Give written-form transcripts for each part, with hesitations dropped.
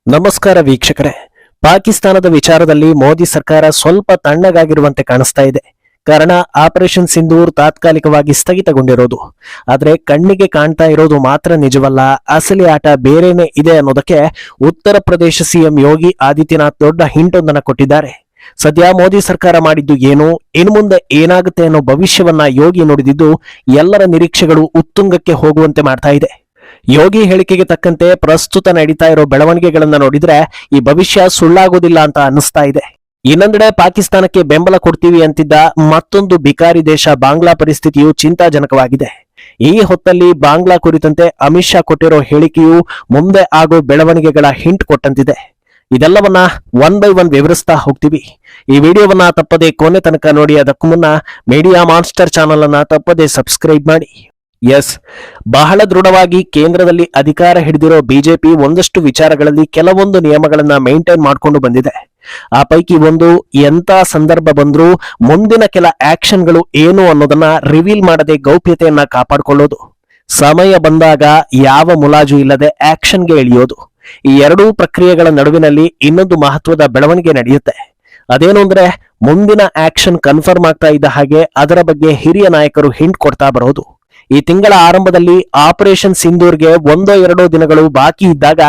ನಮಸ್ಕಾರ ವೀಕ್ಷಕರೇ. ಪಾಕಿಸ್ತಾನದ ವಿಚಾರದಲ್ಲಿ ಮೋದಿ ಸರ್ಕಾರ ಸ್ವಲ್ಪ ತಣ್ಣಗಾಗಿರುವಂತೆ ಕಾಣಿಸ್ತಾ ಇದೆ. ಕಾರಣ ಆಪರೇಷನ್ ಸಿಂಧೂರ್ ತಾತ್ಕಾಲಿಕವಾಗಿ ಸ್ಥಗಿತಗೊಂಡಿರೋದು. ಆದ್ರೆ ಕಣ್ಣಿಗೆ ಕಾಣ್ತಾ ಇರೋದು ಮಾತ್ರ ನಿಜವಲ್ಲ, ಅಸಲಿ ಆಟ ಬೇರೆನೇ ಇದೆ ಅನ್ನೋದಕ್ಕೆ ಉತ್ತರ ಪ್ರದೇಶ ಸಿಎಂ ಯೋಗಿ ಆದಿತ್ಯನಾಥ್ ದೊಡ್ಡ ಹಿಂಟ್ ಒಂದನ್ನ ಕೊಟ್ಟಿದ್ದಾರೆ. ಸದ್ಯ ಮೋದಿ ಸರ್ಕಾರ ಮಾಡಿದ್ದು ಏನು, ಇನ್ನು ಮುಂದೆ ಏನಾಗುತ್ತೆ ಅನ್ನೋ ಭವಿಷ್ಯವನ್ನ ಯೋಗಿ ನುಡಿದಿದ್ದು ಎಲ್ಲರ ನಿರೀಕ್ಷೆಗಳು ಉತ್ತುಂಗಕ್ಕೆ ಹೋಗುವಂತೆ ಮಾಡ್ತಾ ಇದೆ. ಯೋಗಿ ಹೇಳಿಕೆಗೆ ತಕ್ಕಂತೆ ಪ್ರಸ್ತುತ ನಡೀತಾ ಇರೋ ಬೆಳವಣಿಗೆಗಳನ್ನ ನೋಡಿದ್ರೆ ಈ ಭವಿಷ್ಯ ಸುಳ್ಳಾಗೋದಿಲ್ಲ ಅಂತ ಅನ್ನಿಸ್ತಾ ಇದೆ. ಇನ್ನೊಂದೆಡೆ ಪಾಕಿಸ್ತಾನಕ್ಕೆ ಬೆಂಬಲ ಕೊಡ್ತೀವಿ ಅಂತಿದ್ದ ಮತ್ತೊಂದು ಬಿಕಾರಿ ದೇಶ ಬಾಂಗ್ಲಾ ಪರಿಸ್ಥಿತಿಯು ಚಿಂತಾಜನಕವಾಗಿದೆ. ಈ ಹೊತ್ತಲ್ಲಿ ಬಾಂಗ್ಲಾ ಕುರಿತಂತೆ ಅಮಿತ್ ಶಾ ಕೊಟ್ಟಿರೋ ಹೇಳಿಕೆಯು ಮುಂದೆ ಆಗೋ ಬೆಳವಣಿಗೆಗಳ ಹಿಂಟ್ ಕೊಟ್ಟಂತಿದೆ. ಇದೆಲ್ಲವನ್ನ ಒನ್ ಬೈ ಒನ್ ವಿವರಿಸ್ತಾ ಹೋಗ್ತೀವಿ. ಈ ವಿಡಿಯೋವನ್ನ ತಪ್ಪದೆ ಕೊನೆ ತನಕ ನೋಡಿ. ಅದಕ್ಕೂ ಮುನ್ನ ಮೀಡಿಯಾ ಮಾನ್ಸ್ಟರ್ ಚಾನಲ್ ಅನ್ನ ತಪ್ಪದೆ ಸಬ್ಸ್ಕ್ರೈಬ್ ಮಾಡಿ. ಎಸ್, ಬಹಳ ದೃಢವಾಗಿ ಕೇಂದ್ರದಲ್ಲಿ ಅಧಿಕಾರ ಹಿಡಿದಿರೋ ಬಿಜೆಪಿ ಒಂದಷ್ಟು ವಿಚಾರಗಳಲ್ಲಿ ಕೆಲವೊಂದು ನಿಯಮಗಳನ್ನ ಮೇಂಟೈನ್ ಮಾಡಿಕೊಂಡು ಬಂದಿದೆ. ಆ ಪೈಕಿ ಒಂದು, ಎಂತ ಸಂದರ್ಭ ಬಂದ್ರೂ ಮುಂದಿನ ಕೆಲ ಆಕ್ಷನ್ಗಳು ಏನು ಅನ್ನೋದನ್ನ ರಿವೀಲ್ ಮಾಡದೆ ಗೌಪ್ಯತೆಯನ್ನ ಕಾಪಾಡಿಕೊಳ್ಳೋದು. ಸಮಯ ಬಂದಾಗ ಯಾವ ಮುಲಾಜು ಇಲ್ಲದೆ ಆಕ್ಷನ್ಗೆ ಇಳಿಯೋದು. ಈ ಎರಡೂ ಪ್ರಕ್ರಿಯೆಗಳ ನಡುವಿನಲ್ಲಿ ಇನ್ನೊಂದು ಮಹತ್ವದ ಬೆಳವಣಿಗೆ ನಡೆಯುತ್ತೆ. ಅದೇನು ಅಂದ್ರೆ, ಮುಂದಿನ ಆಕ್ಷನ್ ಕನ್ಫರ್ಮ್ ಆಗ್ತಾ ಇದ್ದ ಹಾಗೆ ಅದರ ಬಗ್ಗೆ ಹಿರಿಯ ನಾಯಕರು ಹಿಂಟ್ ಕೊಡ್ತಾ ಬರೋದು. ಈ ತಿಂಗಳ ಆರಂಭದಲ್ಲಿ ಆಪರೇಷನ್ ಸಿಂಧೂರ್ಗೆ 1-2 ದಿನಗಳು ಬಾಕಿ ಇದ್ದಾಗ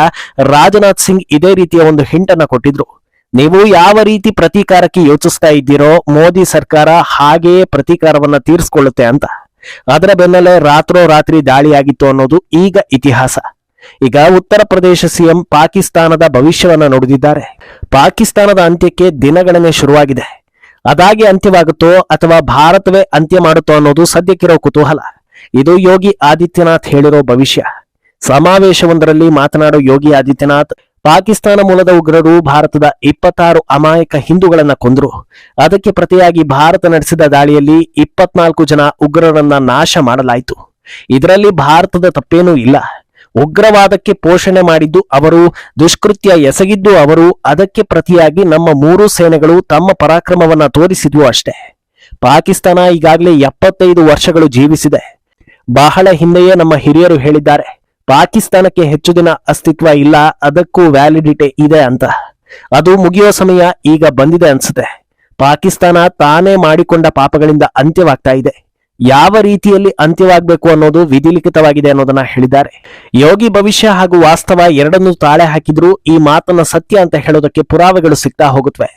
ರಾಜನಾಥ್ ಸಿಂಗ್ ಇದೇ ರೀತಿಯ ಒಂದು ಹಿಂಟ್ ಅನ್ನ ಕೊಟ್ಟಿದ್ರು. ನೀವು ಯಾವ ರೀತಿ ಪ್ರತೀಕಾರಕ್ಕೆ ಯೋಚಿಸ್ತಾ ಇದ್ದೀರೋ ಮೋದಿ ಸರ್ಕಾರ ಹಾಗೆಯೇ ಪ್ರತೀಕಾರವನ್ನ ತೀರಿಸಿಕೊಳ್ಳುತ್ತೆ ಅಂತ. ಅದರ ಬೆನ್ನಲ್ಲೇ ರಾತ್ರೋರಾತ್ರಿ ದಾಳಿಯಾಗಿತ್ತು ಅನ್ನೋದು ಈಗ ಇತಿಹಾಸ. ಈಗ ಉತ್ತರ ಪ್ರದೇಶ ಸಿಎಂ ಪಾಕಿಸ್ತಾನದ ಭವಿಷ್ಯವನ್ನ ನುಡಿದಿದ್ದಾರೆ. ಪಾಕಿಸ್ತಾನದ ಅಂತ್ಯಕ್ಕೆ ದಿನಗಣನೆ ಶುರುವಾಗಿದೆ. ಅದಾಗಿ ಅಂತ್ಯವಾಗುತ್ತೋ ಅಥವಾ ಭಾರತವೇ ಅಂತ್ಯ ಮಾಡುತ್ತೋ ಅನ್ನೋದು ಸದ್ಯಕ್ಕಿರೋ ಕುತೂಹಲ. ಇದು ಯೋಗಿ ಆದಿತ್ಯನಾಥ್ ಹೇಳಿರೋ ಭವಿಷ್ಯ. ಸಮಾವೇಶವೊಂದರಲ್ಲಿ ಮಾತನಾಡೋ ಯೋಗಿ ಆದಿತ್ಯನಾಥ್, ಪಾಕಿಸ್ತಾನ ಮೂಲದ ಉಗ್ರರು ಭಾರತದ 26 ಅಮಾಯಕ ಹಿಂದೂಗಳನ್ನ ಕೊಂದ್ರು. ಅದಕ್ಕೆ ಪ್ರತಿಯಾಗಿ ಭಾರತ ನಡೆಸಿದ ದಾಳಿಯಲ್ಲಿ 24 ಜನ ಉಗ್ರರನ್ನ ನಾಶ ಮಾಡಲಾಯಿತು. ಇದರಲ್ಲಿ ಭಾರತದ ತಪ್ಪೇನೂ ಇಲ್ಲ. ಉಗ್ರವಾದಕ್ಕೆ ಪೋಷಣೆ ಮಾಡಿದ್ದು ಅವರು, ದುಷ್ಕೃತ್ಯ ಎಸಗಿದ್ದು ಅವರು. ಅದಕ್ಕೆ ಪ್ರತಿಯಾಗಿ ನಮ್ಮ 3 ಸೇನೆಗಳು ತಮ್ಮ ಪರಾಕ್ರಮವನ್ನ ತೋರಿಸಿದ್ವು ಅಷ್ಟೇ. ಪಾಕಿಸ್ತಾನ ಈಗಾಗಲೇ 75 ವರ್ಷಗಳು ಜೀವಿಸಿದೆ. ಬಹಳ ಹಿಂದೆಯೇ ನಮ್ಮ ಹಿರಿಯರು ಹೇಳಿದ್ದಾರೆ, ಪಾಕಿಸ್ತಾನಕ್ಕೆ ಹೆಚ್ಚು ದಿನ ಅಸ್ತಿತ್ವ ಇಲ್ಲ, ಅದಕ್ಕೂ ವ್ಯಾಲಿಡಿಟಿ ಇದೆ ಅಂತ. ಅದು ಮುಗಿಯೋ ಸಮಯ ಈಗ ಬಂದಿದೆ ಅನ್ಸುತ್ತೆ. ಪಾಕಿಸ್ತಾನ ತಾನೇ ಮಾಡಿಕೊಂಡ ಪಾಪಗಳಿಂದ ಅಂತ್ಯವಾಗ್ತಾ ಇದೆ. ಯಾವ ರೀತಿಯಲ್ಲಿ ಅಂತ್ಯವಾಗಬೇಕು ಅನ್ನೋದು ವಿಧಿಲಿಖಿತವಾಗಿದೆ ಅನ್ನೋದನ್ನ ಹೇಳಿದ್ದಾರೆ. ಯೋಗಿ ಭವಿಷ್ಯ ಹಾಗೂ ವಾಸ್ತವ ಎರಡನ್ನೂ ತಾಳೆ ಹಾಕಿದ್ರೂ ಈ ಮಾತನ್ನ ಸತ್ಯ ಅಂತ ಹೇಳೋದಕ್ಕೆ ಪುರಾವೆಗಳು ಸಿಗ್ತಾ ಹೋಗುತ್ತವೆ.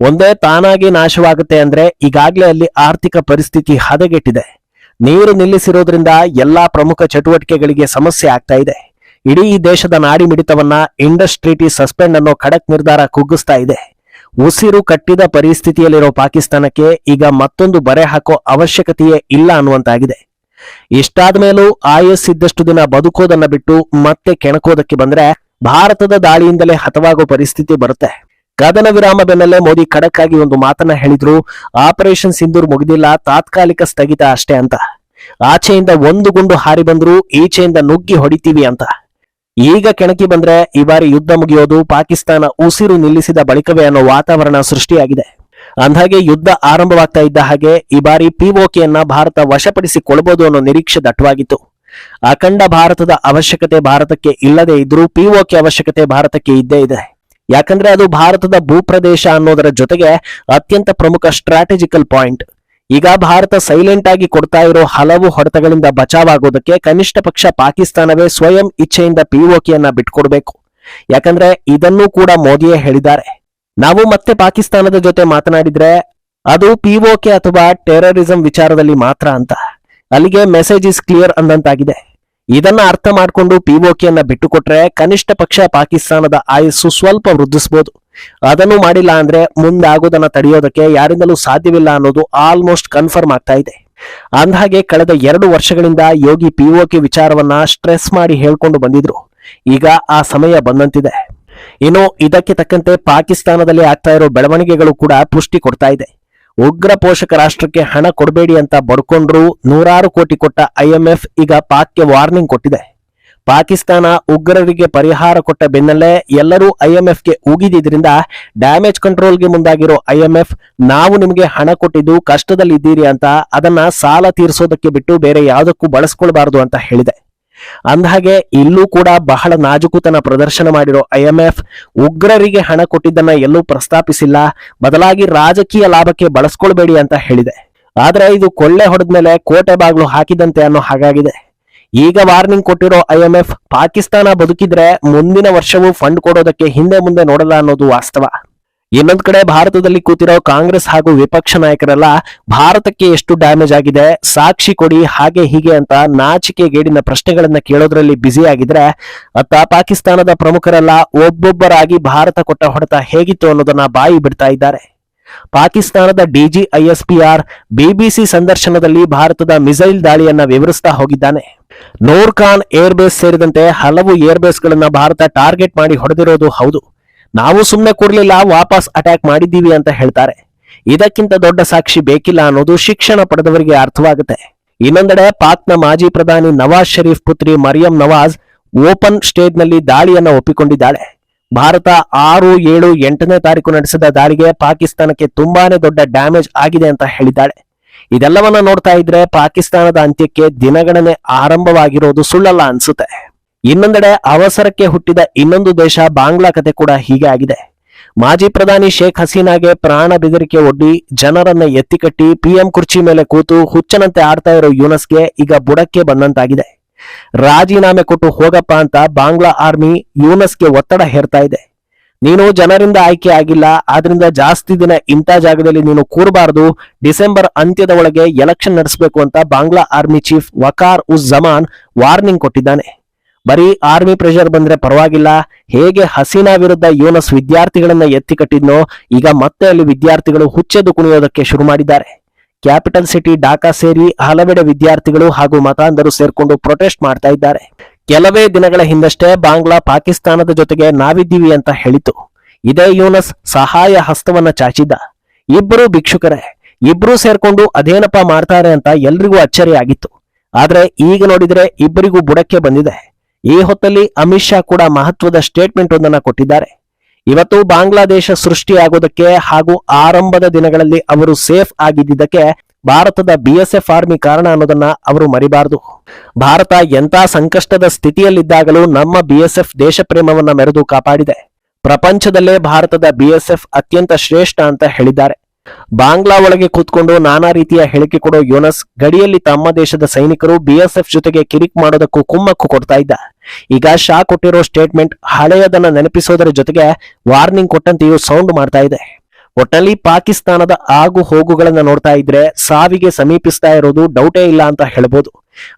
ಒಂದೇ ತಾನಾಗಿ ನಾಶವಾಗುತ್ತೆ ಅಂದ್ರೆ ಈಗಾಗಲೇ ಅಲ್ಲಿ ಆರ್ಥಿಕ ಪರಿಸ್ಥಿತಿ ಹದಗೆಟ್ಟಿದೆ. ನೀರು ನಿಲ್ಲಿಸಿರೋದ್ರಿಂದ ಎಲ್ಲಾ ಪ್ರಮುಖ ಚಟುವಟಿಕೆಗಳಿಗೆ ಸಮಸ್ಯೆ ಆಗ್ತಾ ಇದೆ. ಇಡೀ ದೇಶದ ನಾಡಿ ಮಿಡಿತವನ್ನ ಇಂಡಸ್ಟ್ರಿಟಿ ಸಸ್ಪೆಂಡ್ ಅನ್ನೋ ಖಡಕ್ ನಿರ್ಧಾರ ಕುಗ್ಗಿಸ್ತಾ ಇದೆ. ಉಸಿರು ಕಟ್ಟಿದ ಪರಿಸ್ಥಿತಿಯಲ್ಲಿರೋ ಪಾಕಿಸ್ತಾನಕ್ಕೆ ಈಗ ಮತ್ತೊಂದು ಬರೆ ಹಾಕೋ ಅವಶ್ಯಕತೆಯೇ ಇಲ್ಲ ಅನ್ನುವಂತಾಗಿದೆ. ಇಷ್ಟಾದ ಮೇಲೂ ಆಯಸ್ ಇದ್ದಷ್ಟು ದಿನ ಬದುಕೋದನ್ನ ಬಿಟ್ಟು ಮತ್ತೆ ಕೆಣಕೋದಕ್ಕೆ ಬಂದ್ರೆ ಭಾರತದ ದಾಳಿಯಿಂದಲೇ ಹತವಾಗೋ ಪರಿಸ್ಥಿತಿ ಬರುತ್ತೆ. ಕದನ ವಿರಾಮ ಬೆನ್ನಲ್ಲೇ ಮೋದಿ ಖಡಕ್ ಆಗಿ ಒಂದು ಮಾತನ್ನ ಹೇಳಿದ್ರು, ಆಪರೇಷನ್ ಸಿಂಧೂರ್ ಮುಗಿದಿಲ್ಲ, ತಾತ್ಕಾಲಿಕ ಸ್ಥಗಿತ ಅಷ್ಟೇ ಅಂತ. ಆಚೆಯಿಂದ ಒಂದು ಗುಂಡು ಹಾರಿ ಬಂದ್ರು ಈಚೆಯಿಂದ ನುಗ್ಗಿ ಹೊಡಿತೀವಿ ಅಂತ. ಈಗ ಕೆಣಕಿ ಬಂದ್ರೆ ಈ ಬಾರಿ ಯುದ್ಧ ಮುಗಿಯೋದು ಪಾಕಿಸ್ತಾನ ಉಸಿರು ನಿಲ್ಲಿಸಿದ ಬಳಿಕವೇ ಅನ್ನೋ ವಾತಾವರಣ ಸೃಷ್ಟಿಯಾಗಿದೆ. ಅಂದಾಗೆ ಯುದ್ಧ ಆರಂಭವಾಗ್ತಾ ಇದ್ದ ಹಾಗೆ ಈ ಬಾರಿ ಪಿಒಕೆಯನ್ನ ಭಾರತ ವಶಪಡಿಸಿಕೊಳ್ಳಬಹುದು ಅನ್ನೋ ನಿರೀಕ್ಷೆ ದಟ್ಟವಾಗಿತ್ತು. ಅಖಂಡ ಭಾರತದ ಅವಶ್ಯಕತೆ ಭಾರತಕ್ಕೆ ಇಲ್ಲದೆ ಇದ್ರೂ ಪಿಒಕೆ ಅವಶ್ಯಕತೆ ಭಾರತಕ್ಕೆ ಇದ್ದೇ ಇದೆ. ಯಾಕಂದ್ರೆ ಅದು ಭಾರತದ ಭೂಪ್ರದೇಶ ಅನ್ನೋದರ ಜೊತೆಗೆ ಅತ್ಯಂತ ಪ್ರಮುಖ ಸ್ಟ್ರಾಟಜಿಕಲ್ ಪಾಯಿಂಟ್. ಈಗ ಭಾರತ ಸೈಲೆಂಟ್ ಆಗಿ ಕೊಡ್ತಾ ಇರೋ ಹಲವು ಹೊಡೆತಗಳಿಂದ ಬಚಾವಾಗೋದಕ್ಕೆ ಕನಿಷ್ಠ ಪಕ್ಷ ಪಾಕಿಸ್ತಾನವೇ ಸ್ವಯಂ ಇಚ್ಛೆಯಿಂದ ಪಿಒಕೆಯನ್ನ ಬಿಟ್ಕೊಡ್ಬೇಕು. ಯಾಕಂದ್ರೆ ಇದನ್ನೂ ಕೂಡ ಮೋದಿಯೇ ಹೇಳಿದ್ದಾರೆ. ನಾವು ಮತ್ತೆ ಪಾಕಿಸ್ತಾನದ ಜೊತೆ ಮಾತನಾಡಿದ್ರೆ ಅದು ಪಿಒಕೆ ಅಥವಾ ಟೆರರಿಸಂ ವಿಚಾರದಲ್ಲಿ ಮಾತ್ರ ಅಂತ. ಅಲ್ಲಿಗೆ ಮೆಸೇಜ್ ಇಸ್ ಕ್ಲಿಯರ್ ಅಂದಂತಾಗಿದೆ. ಇದನ್ನ ಅರ್ಥ ಮಾಡಿಕೊಂಡು ಪಿಒಕೆಯನ್ನ ಬಿಟ್ಟುಕೊಟ್ರೆ ಕನಿಷ್ಠ ಪಕ್ಷ ಪಾಕಿಸ್ತಾನದ ಆಯಸ್ಸು ಸ್ವಲ್ಪ ವೃದ್ಧಿಸಬಹುದು. ಅದನ್ನು ಮಾಡಿಲ್ಲ ಅಂದ್ರೆ ಮುಂದಾಗೋದನ್ನ ತಡೆಯೋದಕ್ಕೆ ಯಾರಿಂದಲೂ ಸಾಧ್ಯವಿಲ್ಲ ಅನ್ನೋದು ಆಲ್ಮೋಸ್ಟ್ ಕನ್ಫರ್ಮ್ ಆಗ್ತಾ ಇದೆ. ಅಂದಹಾಗೆ ಕಳೆದ 2 ವರ್ಷಗಳಿಂದ ಯೋಗಿ ಪಿಒಕೆ ವಿಚಾರವನ್ನ ಸ್ಟ್ರೆಸ್ ಮಾಡಿ ಹೇಳ್ಕೊಂಡು ಬಂದಿದ್ರು. ಈಗ ಆ ಸಮಯ ಬಂದಂತಿದೆ. ಇನ್ನು ಇದಕ್ಕೆ ತಕ್ಕಂತೆ ಪಾಕಿಸ್ತಾನದಲ್ಲಿ ಆಗ್ತಾ ಇರೋ ಬೆಳವಣಿಗೆಗಳು ಕೂಡ ಪುಷ್ಟಿ ಕೊಡ್ತಾ ಇದೆ. ಉಗ್ರ ಪೋಷಕ ರಾಷ್ಟ್ರಕ್ಕೆ ಹಣ ಕೊಡಬೇಡಿ ಅಂತ ಬಡ್ಕೊಂಡ್ರು 100 ಕೋಟಿ ಕೊಟ್ಟ IMF ಈಗ ಪಾಕ್ಗೆ ವಾರ್ನಿಂಗ್ ಕೊಟ್ಟಿದೆ. ಪಾಕಿಸ್ತಾನ ಉಗ್ರರಿಗೆ ಪರಿಹಾರ ಕೊಟ್ಟ ಬೆನ್ನಲ್ಲೇ ಎಲ್ಲರೂ IMFಗೆ ಉಗಿದಿದ್ರಿಂದ ಡ್ಯಾಮೇಜ್ ಕಂಟ್ರೋಲ್ಗೆ ಮುಂದಾಗಿರೋ IMF, ನಾವು ನಿಮಗೆ ಹಣ ಕೊಟ್ಟಿದ್ದು ಕಷ್ಟದಲ್ಲಿ ಇದ್ದೀರಿ ಅಂತ, ಅದನ್ನ ಸಾಲ ತೀರಿಸೋದಕ್ಕೆ ಬಿಟ್ಟು ಬೇರೆ ಯಾವುದಕ್ಕೂ ಬಳಸ್ಕೊಳ್ಬಾರದು ಅಂತ ಹೇಳಿದೆ. ಅಂದಹಾಗೆ ಇಲ್ಲೂ ಕೂಡ ಬಹಳ ನಾಜುಕುತನ ಪ್ರದರ್ಶನ ಮಾಡಿರೋ IMF ಉಗ್ರರಿಗೆ ಹಣ ಕೊಟ್ಟಿದ್ದನ್ನ ಎಲ್ಲೂ ಪ್ರಸ್ತಾಪಿಸಿಲ್ಲ, ಬದಲಾಗಿ ರಾಜಕೀಯ ಲಾಭಕ್ಕೆ ಬಳಸ್ಕೊಳ್ಬೇಡಿ ಅಂತ ಹೇಳಿದೆ. ಆದ್ರೆ ಇದು ಕೊಳ್ಳೆ ಹೊಡೆದ್ಮೇಲೆ ಕೋಟೆ ಬಾಗ್ಲು ಹಾಕಿದಂತೆ ಅನ್ನೋ ಹಾಗಾಗಿದೆ. ಈಗ ವಾರ್ನಿಂಗ್ ಕೊಟ್ಟಿರೋ IMF ಪಾಕಿಸ್ತಾನ ಬದುಕಿದ್ರೆ ಮುಂದಿನ ವರ್ಷವೂ ಫಂಡ್ ಕೊಡೋದಕ್ಕೆ ಹಿಂದೆ ಮುಂದೆ ನೋಡಲ್ಲ ಅನ್ನೋದು ವಾಸ್ತವ. ಇನ್ನೊಂದ್ ಕಡೆ ಭಾರತದಲ್ಲಿ ಕೂತಿರೋ ಕಾಂಗ್ರೆಸ್ ಹಾಗೂ ವಿಪಕ್ಷ ನಾಯಕರೆಲ್ಲ ಭಾರತಕ್ಕೆ ಎಷ್ಟು ಡ್ಯಾಮೇಜ್ ಆಗಿದೆ, ಸಾಕ್ಷಿ ಕೊಡಿ, ಹಾಗೆ ಹೀಗೆ ಅಂತ ನಾಚಿಕೆಗೇಡಿನ ಪ್ರಶ್ನೆಗಳನ್ನ ಕೇಳೋದ್ರಲ್ಲಿ ಬ್ಯುಸಿ ಆಗಿದ್ರೆ, ಅತ್ತ ಪಾಕಿಸ್ತಾನದ ಪ್ರಮುಖರೆಲ್ಲ ಒಬ್ಬೊಬ್ಬರಾಗಿ ಭಾರತ ಕೊಟ್ಟ ಹೊಡೆತ ಹೇಗಿತ್ತು ಅನ್ನೋದನ್ನ ಬಾಯಿ ಬಿಡ್ತಾ ಇದ್ದಾರೆ. ಪಾಕಿಸ್ತಾನದ DGISPR BBC ಸಂದರ್ಶನದಲ್ಲಿ ಭಾರತದ ಮಿಸೈಲ್ ದಾಳಿಯನ್ನ ವಿವರಿಸ್ತಾ ಹೋಗಿದ್ದಾನೆ. ನೂರ್ ಖಾನ್ ಏರ್ ಬೇಸ್ ಸೇರಿದಂತೆ ಹಲವು ಏರ್ ಬೇಸ್ ಗಳನ್ನ ಭಾರತ ಟಾರ್ಗೆಟ್ ಮಾಡಿ ಹೊಡೆದಿರೋದು ಹೌದು, ನಾವು ಸುಮ್ಮನೆ ಕೊಡ್ಲಿಲ್ಲ, ವಾಪಸ್ ಅಟ್ಯಾಕ್ ಮಾಡಿದ್ದೀವಿ ಅಂತ ಹೇಳ್ತಾರೆ. ಇದಕ್ಕಿಂತ ದೊಡ್ಡ ಸಾಕ್ಷಿ ಬೇಕಿಲ್ಲ ಅನ್ನೋದು ಶಿಕ್ಷಣ ಪಡೆದವರಿಗೆ ಅರ್ಥವಾಗುತ್ತೆ. ಇನ್ನೊಂದೆಡೆ ಪಾಕ್ನ ಮಾಜಿ ಪ್ರಧಾನಿ ನವಾಜ್ ಶರೀಫ್ ಪುತ್ರಿ ಮರಿಯಂ ನವಾಜ್ ಓಪನ್ ಸ್ಟೇಜ್ ನಲ್ಲಿ ದಾಳಿಯನ್ನ ಒಪ್ಪಿಕೊಂಡಿದ್ದಾಳೆ. ಭಾರತ 6, 7, 8ನೇ ತಾರೀಕು ನಡೆಸಿದ ದಾಳಿಗೆ ಪಾಕಿಸ್ತಾನಕ್ಕೆ ತುಂಬಾನೇ ದೊಡ್ಡ ಡ್ಯಾಮೇಜ್ ಆಗಿದೆ ಅಂತ ಹೇಳಿದ್ದಾಳೆ. ಇದೆಲ್ಲವನ್ನ ನೋಡ್ತಾ ಇದ್ರೆ ಪಾಕಿಸ್ತಾನದ ಅಂತ್ಯಕ್ಕೆ ದಿನಗಣನೆ ಆರಂಭವಾಗಿರೋದು ಸುಳ್ಳಲ್ಲ ಅನ್ಸುತ್ತೆ. ಇನ್ನೊಂದೆಡೆ ಅವಸರಕ್ಕೆ ಹುಟ್ಟಿದ ಇನ್ನೊಂದು ದೇಶ ಬಾಂಗ್ಲಾ ಕತೆ ಕೂಡ ಹೀಗೆ ಆಗಿದೆ. ಮಾಜಿ ಪ್ರಧಾನಿ ಶೇಖ್ ಹಸೀನಾಗೆ ಪ್ರಾಣ ಬೆದರಿಕೆ ಒಡ್ಡಿ ಜನರನ್ನ ಎತ್ತಿಕಟ್ಟಿ PM ಕುರ್ಚಿ ಮೇಲೆ ಕೂತು ಹುಚ್ಚನಂತೆ ಆಡ್ತಾ ಇರೋ ಯೂನಸ್ಗೆ ಈಗ ಬುಡಕ್ಕೆ ಬಂದಂತಾಗಿದೆ. ರಾಜೀನಾಮೆ ಕೊಟ್ಟು ಹೋಗಪ್ಪ ಅಂತ ಬಾಂಗ್ಲಾ ಆರ್ಮಿ ಯೂನಸ್ಗೆ ಒತ್ತಡ ಹೇರ್ತಾ ಇದೆ. ನೀನು ಜನರಿಂದ ಆಯ್ಕೆ ಆಗಿಲ್ಲ, ಆದ್ರಿಂದ ಜಾಸ್ತಿ ದಿನ ಇಂಥ ಜಾಗದಲ್ಲಿ ನೀನು ಕೂರಬಾರದು, ಡಿಸೆಂಬರ್ ಅಂತ್ಯದ ಒಳಗೆ ಎಲೆಕ್ಷನ್ ನಡೆಸಬೇಕು ಅಂತ ಬಾಂಗ್ಲಾ ಆರ್ಮಿ ಚೀಫ್ ವಕಾರ್ ಉಸ್ ಜಮಾನ್ ವಾರ್ನಿಂಗ್ ಕೊಟ್ಟಿದ್ದಾನೆ. ಬರೀ ಆರ್ಮಿ ಪ್ರೆಷರ್ ಬಂದ್ರೆ ಪರವಾಗಿಲ್ಲ, ಹೇಗೆ ಹಸೀನಾ ವಿರುದ್ಧ ಯೂನಸ್ ವಿದ್ಯಾರ್ಥಿಗಳನ್ನ ಎತ್ತಿ ಕಟ್ಟಿದ್ನೋ ಈಗ ಮತ್ತೆ ಅಲ್ಲಿ ವಿದ್ಯಾರ್ಥಿಗಳು ಹುಚ್ಚೆದ್ದು ಕುಣಿಯೋದಕ್ಕೆ ಶುರು ಮಾಡಿದ್ದಾರೆ. ಕ್ಯಾಪಿಟಲ್ ಸಿಟಿ ಢಾಕಾ ಸೇರಿ ಹಲವೆಡೆ ವಿದ್ಯಾರ್ಥಿಗಳು ಹಾಗೂ ಮತಾಂಧರು ಸೇರ್ಕೊಂಡು ಪ್ರೊಟೆಸ್ಟ್ ಮಾಡ್ತಾ ಇದ್ದಾರೆ. ಕೆಲವೇ ದಿನಗಳ ಹಿಂದಷ್ಟೇ ಬಾಂಗ್ಲಾ ಪಾಕಿಸ್ತಾನದ ಜೊತೆಗೆ ನಾವಿದ್ದೀವಿ ಅಂತ ಹೇಳಿತು. ಇದೇ ಯೂನಸ್ ಸಹಾಯ ಹಸ್ತವನ್ನ ಚಾಚಿದ್ದ. ಇಬ್ಬರು ಭಿಕ್ಷುಕರೇ, ಇಬ್ರು ಸೇರ್ಕೊಂಡು ಅದೇನಪ್ಪ ಮಾಡ್ತಾರೆ ಅಂತ ಎಲ್ರಿಗೂ ಅಚ್ಚರಿ ಆಗಿತ್ತು. ಆದ್ರೆ ಈಗ ನೋಡಿದ್ರೆ ಇಬ್ಬರಿಗೂ ಬುಡಕ್ಕೆ ಬಂದಿದೆ. ಈ ಹೊತ್ತಲ್ಲಿ ಅಮಿತ್ ಶಾ ಕೂಡ ಮಹತ್ವದ ಸ್ಟೇಟ್ಮೆಂಟ್ ಒಂದನ್ನ ಕೊಟ್ಟಿದ್ದಾರೆ. ಇವತ್ತು ಬಾಂಗ್ಲಾದೇಶ ಸೃಷ್ಟಿಯಾಗೋದಕ್ಕೆ ಹಾಗೂ ಆರಂಭದ ದಿನಗಳಲ್ಲಿ ಅವರು ಸೇಫ್ ಆಗಿದ್ದಕ್ಕೆ ಭಾರತದ BSF ಆರ್ಮಿ ಕಾರಣ ಅನ್ನೋದನ್ನ ಅವರು ಮರಿಬಾರದು. ಭಾರತ ಎಂಥ ಸಂಕಷ್ಟದ ಸ್ಥಿತಿಯಲ್ಲಿದ್ದಾಗಲೂ ನಮ್ಮ BSF ದೇಶ ಪ್ರೇಮವನ್ನ ಮೆರೆದು ಕಾಪಾಡಿದೆ. ಪ್ರಪಂಚದಲ್ಲೇ ಭಾರತದ BSF ಅತ್ಯಂತ ಶ್ರೇಷ್ಠ ಅಂತ ಹೇಳಿದ್ದಾರೆ. ಬಾಂಗ್ಲಾ ಒಳಗೆ ಕೂತ್ಕೊಂಡು ನಾನಾ ರೀತಿಯ ಹೇಳಿಕೆ ಕೊಡೋ ಯೂನಸ್ ಗಡಿಯಲ್ಲಿ ತಮ್ಮ ದೇಶದ ಸೈನಿಕರು BSF ಜೊತೆಗೆ ಕಿರಿಕ್ ಮಾಡೋದಕ್ಕೂ ಕುಮ್ಮಕ್ಕು ಕೊಡ್ತಾ ಇದ್ದ. ಈಗ ಶಾ ಕೊಟ್ಟಿರೋ ಸ್ಟೇಟ್ಮೆಂಟ್ ಹಳೆಯದನ್ನ ನೆನಪಿಸೋದರ ಜೊತೆಗೆ ವಾರ್ನಿಂಗ್ ಕೊಟ್ಟಂತೆಯೂ ಸೌಂಡ್ ಮಾಡ್ತಾ ಇದೆ. ಒಟ್ಟಲ್ಲಿ ಪಾಕಿಸ್ತಾನದ ಆಗು ಹೋಗುಗಳನ್ನ ನೋಡ್ತಾ ಇದ್ರೆ ಸಾವಿಗೆ ಸಮೀಪಿಸ್ತಾ ಇರೋದು ಡೌಟೇ ಇಲ್ಲ ಅಂತ ಹೇಳ್ಬೋದು.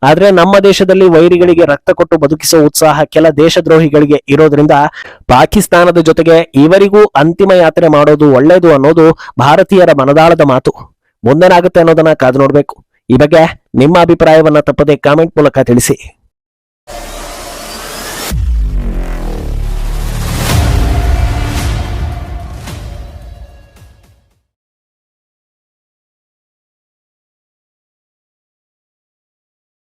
ಆದ್ರೆ ನಮ್ಮ ದೇಶದಲ್ಲಿ ವೈರಿಗಳಿಗೆ ರಕ್ತ ಕೊಟ್ಟು ಬದುಕಿಸೋ ಉತ್ಸಾಹ ಕೆಲ ದೇಶದ್ರೋಹಿಗಳಿಗೆ ಇರೋದ್ರಿಂದ ಪಾಕಿಸ್ತಾನದ ಜೊತೆಗೆ ಇವರಿಗೂ ಅಂತಿಮ ಯಾತ್ರೆ ಮಾಡೋದು ಒಳ್ಳೇದು ಅನ್ನೋದು ಭಾರತೀಯರ ಮನದಾಳದ ಮಾತು. ಮುಂದೇನಾಗುತ್ತೆ ಅನ್ನೋದನ್ನ ಕಾದು ನೋಡ್ಬೇಕು. ಈ ಬಗ್ಗೆ ನಿಮ್ಮ ಅಭಿಪ್ರಾಯವನ್ನ ತಪ್ಪದೆ ಕಾಮೆಂಟ್ ಮೂಲಕ ತಿಳಿಸಿ.